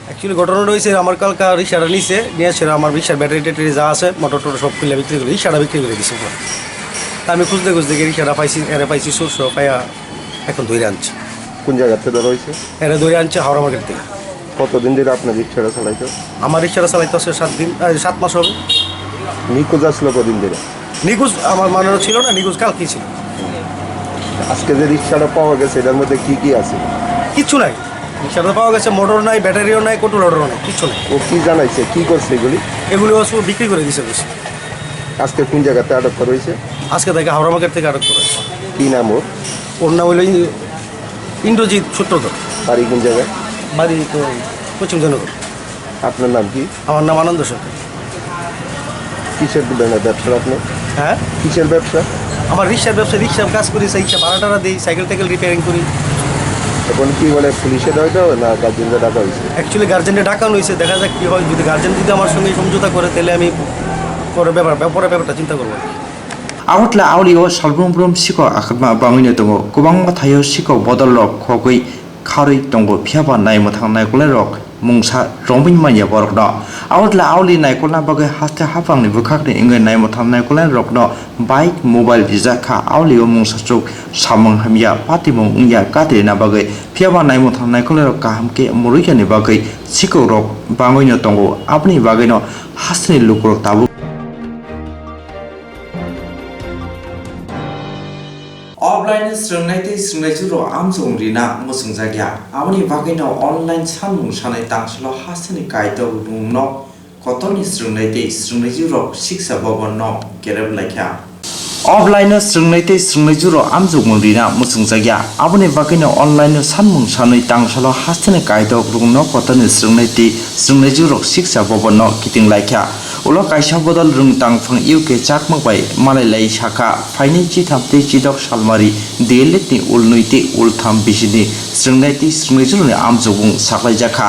অ্যাকচুয়ালি ঘটনাটা হয়েছে আমার কালকা রিক্সাটা নিয়েছিল আমার রিক্সার ব্যাটারি ট্যাটারি যা আছে মোটর টোটর সব খুলে বিক্রি করে রিক্সাটা বিক্রি করে দিয়েছে। তা আমি খুঁজতে গিয়ে রিক্সাটা পাইছি সোর্স পাইয়া এখন ধরে আনছি। কোন জায়গা থেকে ধরা হয়েছে? এরা ধরে আনছে হাওড়া মার্কেট থেকে। কতদিন ধরে আপনার রিক্সাটা চালাইতো? আমার রিক্সাটা চালাইতে আছে 7 মাস হবে। নিখোঁজ আসলো কদিন ধরে? নিখোঁজ আমার মনে ছিল না, নিখোঁজ কালকে ছিল। আজকে যে রিক্সাটা পাওয়া গেছে এটার মধ্যে কি কি আছে? কিচ্ছু নাই, রিক্সাটা পাওয়া গেছে মোটর নাই, ব্যাটারিও নাই, কোটো লোডারও নাই, কিচ্ছু নাই। ও কি জানাইছে কি করছে এগুলি সব বিক্রি করে দিয়েছে বেশি। আজকে কোন জায়গাতে আটক করা হয়েছে? আজকে থেকে হাওড়া মার্কেট থেকে আটক করা হয়েছে। কি নাম ওর? ওর নাম হইল ইন্দ্রজিৎ সূত্রধর। বাড়ি কোন জায়গায়? বাড়ি তো পশ্চিম জনগর। আপনার নাম কি? আমার নাম আনন্দ সরকার। কিসের ব্যবসা আপনি? হ্যাঁ, কিসের ব্যবসা? আমার রিক্সার ব্যবসা, রিক্সার কাজ করি, রিক্সা ভাড়া টাড়া দিই, সাইকেল টাইকেল রিপেয়ারিং করি। এখন কি বলে পুলিশে ডাকা না গার্জেনরা ডাকা হয়েছে? অ্যাকচুয়ালি গার্জেনরা ডাকানো হয়েছে, দেখা যাক কী হয়। যদি গার্জেন আমার সঙ্গে সমঝোতা করে তাহলে আমি পরে ব্যাপারটা চিন্তা করবো। आवटला आवलियो सालब्रुमब्रुम सिको आखमा बाङैनो दङ गोबां थायो सिको बदल रक खगै खारै दङ फियाबा नायमथां नायकले रक मुंसा रंबिन मानिया बरकन आवटला आवलि नायकलना बागै हास्ते हाफांनि बुखाखनि इंगै नायमथां नायकले रकन बाइक मोबाइल बिजाखा आवलियो मुंसा चुक सामं हामिया पातिमं उंया कातेना बागै फियाबा नायमथां नायकले रक काहामके मुरुइयानि बागै सिको रक बाङैनो दङ आपनि बागैनो हास्ते लुकुर ताबु ऑफलाइन स्रंनायते स्रंनायजुरो आमजोंरिना मोसंजागिया आमनि बागैनो ऑनलाइन सानमुं सानाय तांसलो हासनि कायदो रुंनो कतनि स्रंनायते स्रंनायजुरो शिक्षा भवननो केरेब लायखा ऑफलाइन स्रंनायते स्रंनायजुरो आमजोंरिना मोसंजागिया आमनि बागैनो ऑनलाइन सानमुं सानाय तांसलो हासनि कायदो रुंनो कतनि स्रंनायते स्रंनायजुरो शिक्षा भवननो कितिं लायखा उलो कायसा बदल रुं तांफां इउके चाकमबाय मालायलाय शाखा फाइनि चिथामते चिदक सालमारि देलेटनि उलनुइते उलथाम बिसिनि स्रंनायते स्रंनायजुरनि आमजोगुं साख्लाय जाखा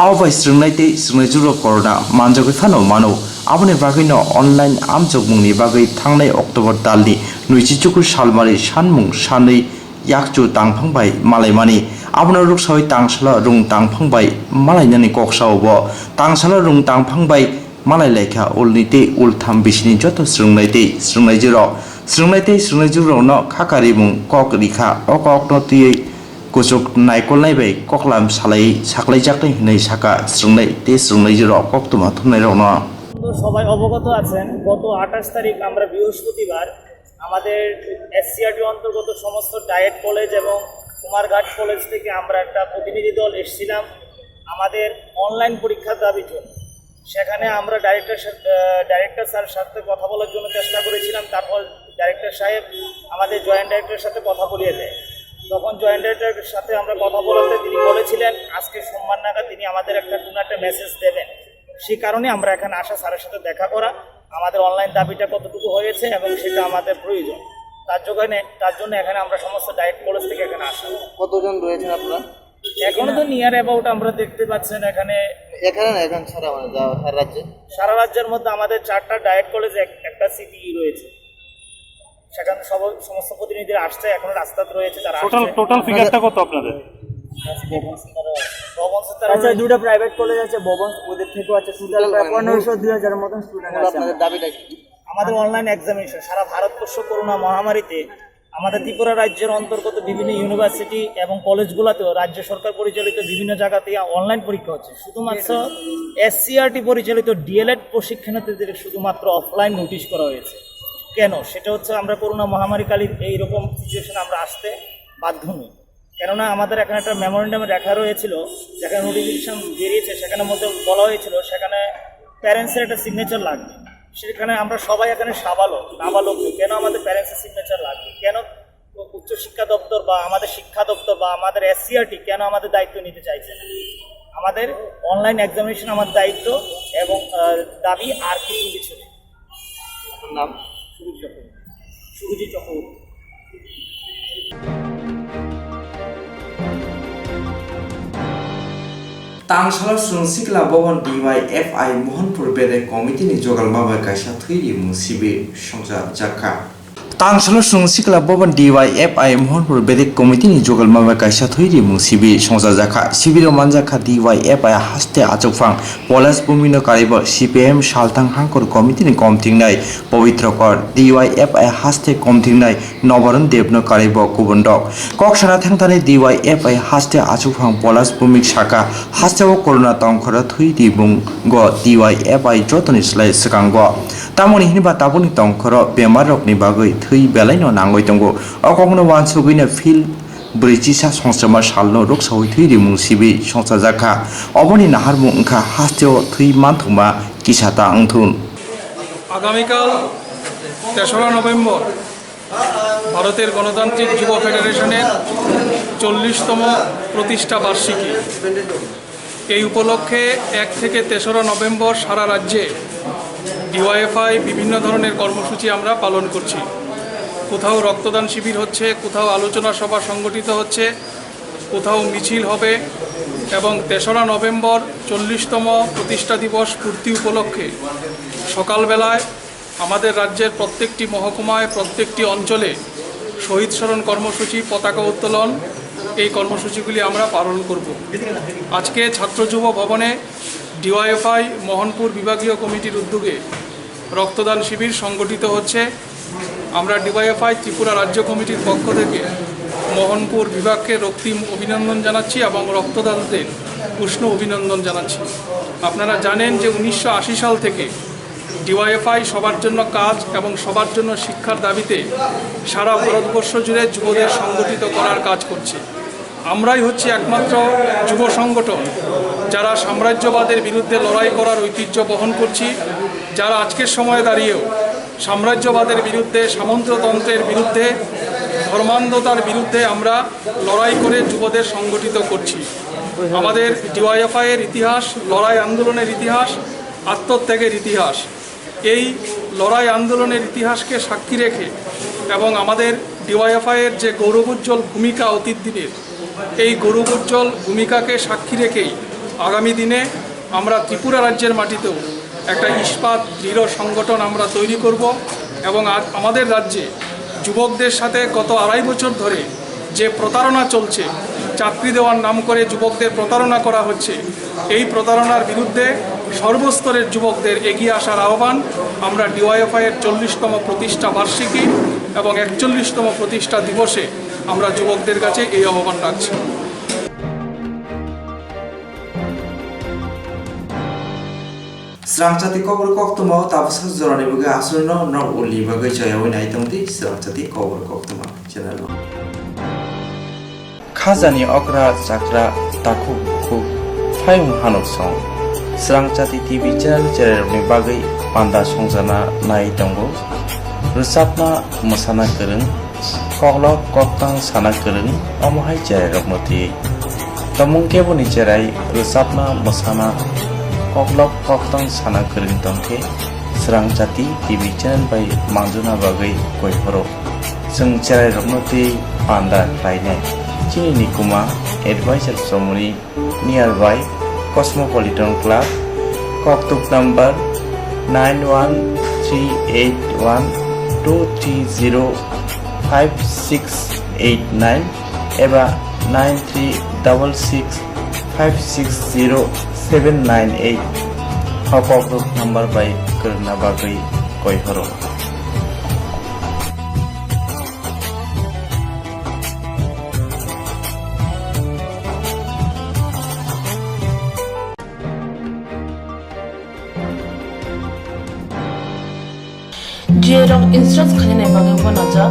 आवबाय स्रंनायते स्रंनायजुर करना मानजगै फानो मानो आबनि बागैनो अनलाइन आमजोगुंनि बागै थांनाय अक्टोबर दालनि 24 सालमारि सानमुं सानै याकचु तांफांबाय मालायमानि आबनो रुकसावै तांसला रुं तांफांबाय मालायनानि कक्सावबो तांसला रुं तांफांबाय मालाय लायखा उलनिते उलथाम बिसिनि जत स्रंनायते स्रंनायजुरो न खाकारिमुं कक रिखा अकनतियै कुचुक नायकल नायबाय ककलाम सालाय साख्लाय जाखै हनै साका स्रंनायजुरो कक्तमा थुमनाय रनो সবাই অবগত আছেন গত 28 তারিখ আমরা বৃহস্পতিবার আমাদের এসসিআরটি অন্তর্গত সমস্ত ডায়েট কলেজ এবং কুমারঘাট কলেজ থেকে আমরা একটা প্রতিনিধি দল এসেছিলাম আমাদের অনলাইন পরীক্ষার দাবির জন্য। সেখানে আমরা ডাইরেক্টর স্যারের সাথে কথা বলার জন্য চেষ্টা করেছিলাম। তারপর ডাইরেক্টর সাহেব আমাদের জয়েন্ট ডাইরেক্টরের সাথে কথা বলিয়ে দেয়। তখন জয়েন্ট ডাইরেক্টরের সাথে আমরা কথা বলাতে তিনি বলেছিলেন আজকে সোমবার নাগাদ তিনি আমাদের একটা মেসেজ দেবেন। সেই কারণে আমরা এখানে আসা, স্যারের সাথে দেখা করা, আমাদের অনলাইন দাবিটা কতটুকু হয়েছে এবং সেটা আমাদের প্রয়োজন, তার জন্য এখানে আমরা সমস্ত ডাইরেক্ট কলেজ থেকে এখানে আসা। কতজন রয়েছেন আপনারা? এখনো তো নিয়ার অ্যাবাউট আমরা দেখতে পাচ্ছেন এখানে এখন ছাড়া মানে সারা রাজ্যে, সারা রাজ্যের মধ্যে আমাদের 4টা ডায়েট কলেজ, একটা সিটিই রয়েছে। সেখানে সমস্ত প্রতিনিধিরা আসছে, এখনো রাস্তাতে রয়েছে যারা টোটাল ফিগারটা কত আপনাদের? আচ্ছা, 2টা প্রাইভেট কলেজ আছে, ভবন ওদের থেকেও আছে, টোটাল 1500-2000 মতন স্টুডেন্ট আছে। আপনাদের দাবিটা কি? আমাদের অনলাইন এক্সামিনেশন। সারা ভারতবর্ষ করোনা মহামারীতে আমাদের ত্রিপুরা রাজ্যের অন্তর্গত বিভিন্ন ইউনিভার্সিটি এবং কলেজগুলোতেও রাজ্য সরকার পরিচালিত বিভিন্ন জায়গাতে অনলাইন পরীক্ষা হচ্ছে। শুধুমাত্র SCRT পরিচালিত DLED প্রশিক্ষণার্থীদের শুধুমাত্র অফলাইন নোটিশ করা হয়েছে। কেন? সেটা হচ্ছে আমরা করোনা মহামারীকালীন এইরকম সিচুয়েশন আমরা আসতে বাধ্য নই। কেননা আমাদের এখানে একটা মেমোরেন্ডামে লেখা রয়েছিল, যেখানে নোটিফিকেশন বেরিয়েছে সেখানে মধ্যে বলা হয়েছিল সেখানে প্যারেন্টসের একটা সিগনেচার লাগবে। সেখানে আমরা সবাই এখানে নাবালক, কেন আমাদের প্যারেন্টসের সিগনেচার লাগবে? কেন উচ্চশিক্ষা দপ্তর বা আমাদের শিক্ষা দপ্তর বা আমাদের SCRT কেন আমাদের দায়িত্ব নিতে চাইছে না? আমাদের অনলাইন এক্সামিনেশন আমার দায়িত্ব এবং দাবি, আর কিছু নেই। নাম Surajit Chakraborty. Tangshalo Sunsikla Boban DYFI Mohanpur Bede Committee ni Jogal Maba Kaisa Thiri Musibi Songja Jaka. Tangshalo Sunsikla Boban DYFI Mohanpur Bede Committee ni Jogal Maba Kaisa Thiri Musibi Songja Jaka. Sibiro Manjaka DYFI haste achokfang Polas Bumino Karibo CPM Shaltang Hangkor Committee ni Komtingnai Povitrokor DYFI haste Komtingnai Nobaran Debno Karibo Kubundok. Kokshana Thangtani DYFI haste achokfang Polas Bumik Shaka haste Corona Tongkora Thiri Bung Go DYFI Jotoni Slay Sakango. Tamoni Hiniba Tabuni Tongkoro Bemarok ni Bagui Thui Belaino Nangoi Tongo. Okongno Wansugina Phil Bridgisa Songsamar Shalno Roksoi Thiri Musibi Songsa Jaka. Oboni Nahar Mungka Hasteo Thui Mantuma Kisata Angthun. আগামীকাল 3রা November ভারতের গণতান্ত্রিক যুব ফেডারেশনের 40তম প্রতিষ্ঠা বার্ষিকী। এই উপলক্ষে 1 থেকে 3রা নভেম্বর সারা রাজ্যে DYFI বিভিন্ন ধরনের কর্মসূচি আমরা পালন করছি। কোথাও রক্তদান শিবির হচ্ছে, কোথাও আলোচনা সভা সংগঠিত হচ্ছে, কোথাও মিছিল হবে এবং 3রা নভেম্বর 40তম প্রতিষ্ঠা দিবস পূর্তি উপলক্ষে সকালবেলায় আমাদের রাজ্যের প্রত্যেকটি মহকুমায়, প্রত্যেকটি অঞ্চলে শহীদ স্মরণ কর্মসূচি, পতাকা উত্তোলন, এই কর্মসূচিগুলি আমরা পালন করব। আজকে ছাত্র যুব ভবনে DYFI মোহনপুর বিভাগীয় কমিটির উদ্যোগে রক্তদান শিবির সংগঠিত হচ্ছে। আমরা DYFI ত্রিপুরা রাজ্য কমিটির পক্ষ থেকে মোহনপুর বিভাগকে রক্তিম অভিনন্দন জানাচ্ছি এবং রক্তদাতাদের উষ্ণ অভিনন্দন জানাচ্ছি। আপনারা জানেন যে 1980 সাল থেকে DYFI সবার জন্য কাজ এবং সবার জন্য শিক্ষার দাবিতে সারা ভারতবর্ষ জুড়ে যুবদের সংগঠিত করার কাজ করছে। আমরাই হচ্ছে একমাত্র যুব সংগঠন যারা সাম্রাজ্যবাদের বিরুদ্ধে লড়াই করার ঐতিহ্য বহন করছি, যারা আজকের সময়ে দাঁড়িয়েও সাম্রাজ্যবাদের বিরুদ্ধে, সামন্ততন্ত্রের বিরুদ্ধে, ধর্মান্ধতার বিরুদ্ধে আমরা লড়াই করে যুবদের সংগঠিত করছি। আমাদের DYFI এর ইতিহাস লড়াই আন্দোলনের ইতিহাস, আত্মত্যাগের ইতিহাস। এই লড়াই আন্দোলনের ইতিহাসকে সাক্ষী রেখে এবং আমাদের DYFI এর যে গৌরবোজ্জ্বল ভূমিকা অতীত দিনের, এই গৌরবোজ্জ্বল ভূমিকাকে সাক্ষী রেখেই আগামী দিনে আমরা ত্রিপুরা রাজ্যের মাটিতেও একটা ইস্পাত দৃঢ় সংগঠন আমরা তৈরি করব এবং আমাদের রাজ্যে যুবকদের সাথে গত 2.5 বছর ধরে যে প্রতারণা চলছে, চাকরি দেওয়ার নাম করে যুবকদের প্রতারণা করা হচ্ছে, এই প্রতারণার বিরুদ্ধে সর্বস্তরের যুবকদের এগিয়ে আসার আহ্বান আমরা DYFI এর 40তম প্রতিষ্ঠা বার্ষিকী এবং 41তম প্রতিষ্ঠা দিবসে আমরা যুবকদের কাছে এই আহ্বান রাখছি। Srangchati kobor koktuma tabsa zorani buga asurno nor uli bagai jayawi nai tongti srangchati kobor koktuma channel. Khazani okra chakra taku khu phayung hanok song Srangchati TV channel ni bagai panda songjana nai tongo rusapna mosana kereng koklok koktang sana kereng omohai cherai rokmoti tomung kebo ni cherai rusapna mosana koklok koktang sana kereng tongke Srangchati TV channel by mangjuna bagai koihoro sung cherai rokmoti panda klaine chini nikuma advisor somoni nearby Cosmopolitan Club Koktuk number 913812305689 eba 9366560798 Koktuk number by Kerna Bagai Koihoro Jerong insurance khane bagai banaja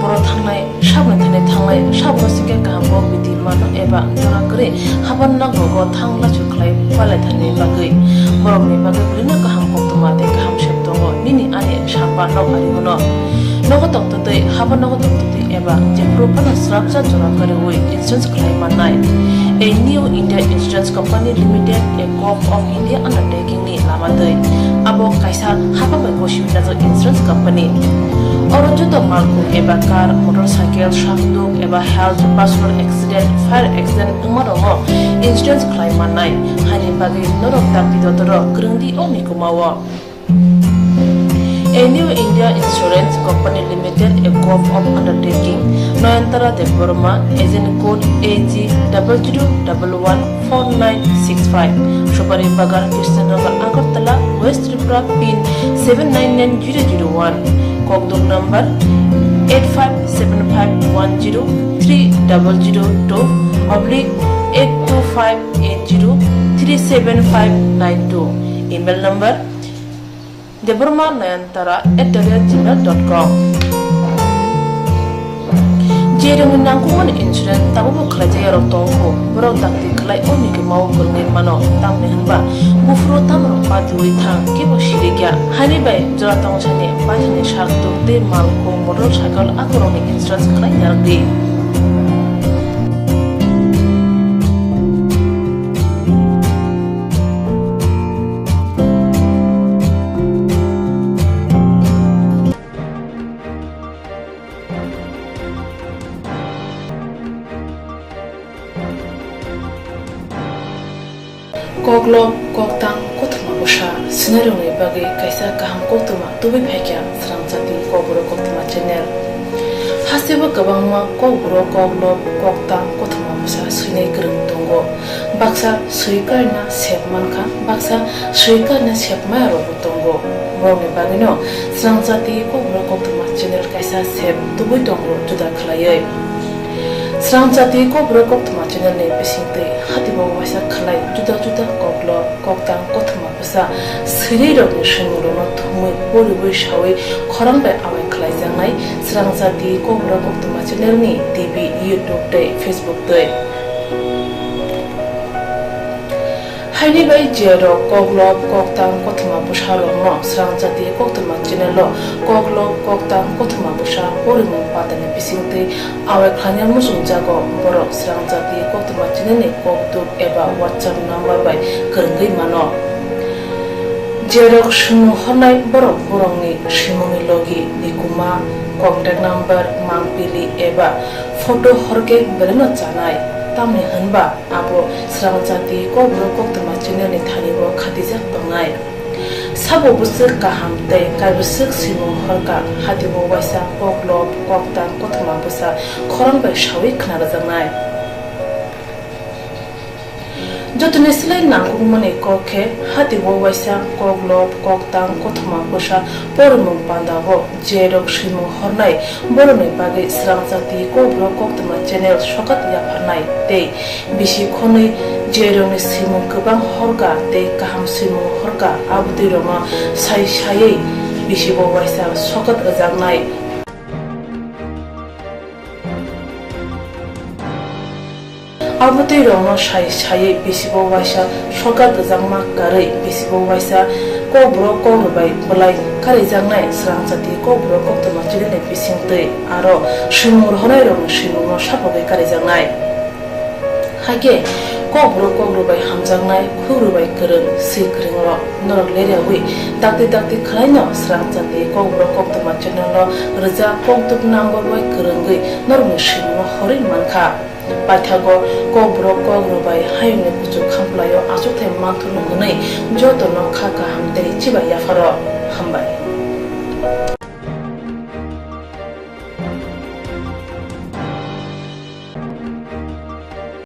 boro thangnai sabna thangnai sabno singe kaham bidi mano eba jona kre haban na go thangla chuklai pale thane bagai borok ni bagai bulina kaham koktuma te kaham sheptongo nini ane sapa no ari mono nogo tokte haban nogo tokte eba je propana srapcha jona kare oi insurance khlai manai a new India Insurance Company Limited a co-op of India undertaking ni lamadai abo kaisa haba bai boshi na insurance company oro joto malku eba car motorcycle shakduk eba health personal accident fire accident umarongo insurance claim manai hani bagi norok takti dotoro krungdi oni kumawa A new India Insurance Company Limited, a co-op of undertaking, Noyantara de Burma, agent code AG00114965, Shobari Bagar, Kirstanagar, Agartala, West Tripura, PIN 799001, Kokdok number 857510-82580-37592, email number deburma9antara@gmail.com Jerung nangkuman insurance tabu kerja yang tongko berok takti kelai oni ke mau kerja mano tam nehanba bufro tam rompa diwi thang kebo shiriga hani bay jora tong chane pajane shak te malko motorcycle akoroni insurance kelai yardi Koglom koktang kotma busha sinarungi bagi kaisa kaham kotma tubi phekya Srangchati kobro kotma channel hasiba kabangma kobro koglom koktang kotma busha sinai krung tongo baksa suikarna sepmanka baksa suikarna sepmaro tongo morni bagino Srangchati kobro kotma channel kaisa sep tubi tongo juda khlaye Srangchati kobro koktma channel ne pisingte hatibo wasa khlai juda juda koklo koktang kotma busa siriro ni shinguro no thumui bori shawi khorangbai awai khlai jangai Srangchati kobro koktma channel ni TV YouTube te Facebook te Haini bai jero koklo koktang kotma busa lo no Srangchati koktma channel lo koklo koktang kotma busa bori mo patane pisingte awai khanya musung jago borok Srangchati koktma channel ni koktuk eba WhatsApp number bai kerenggai mano jerok shunu honai borok borongni shimoni logi nikuma contact number mangpili eba photo horke bereno chanai tamni hanba abo Srangchati kobro koktma channel ni thanibo khatijak tongnai sabo busuk kaham tei kaibusuk simung horka hatibo waisa koklop koktang kotma busa khorang bai shawi khnar jangai jotune silai nangkung mane kokhe hatibo waisa koklop koktang kotma busa pormung pandago jerok simung hornai borone bagi Srangchati kobro koktma channel shokat yaphanai tei bisi khonoi jerong simung kubang horga tei kaham simung horga abdi roma sai sai bisi bo waisa shokat ajangnai Abutui rong sai besibo waisa sokar jangma karai besibo waisa kobro korubai bolai kari jangnai srang jati kobro koktoma chile bisingtei aro shimur honai rong shimur sapogai kari jangnai hage kobro korubai hamjangnai khurubai kereng si kerengro norok leriawi dakti khlaino srang jati kobro koktoma chile reja koktuk number bai kerengai norok shimur horin mankha Paithago kobro kogrobai hayne puchu khamplayo asuthe manthunu gunai joto no khaka hamte chiba yafaro hambai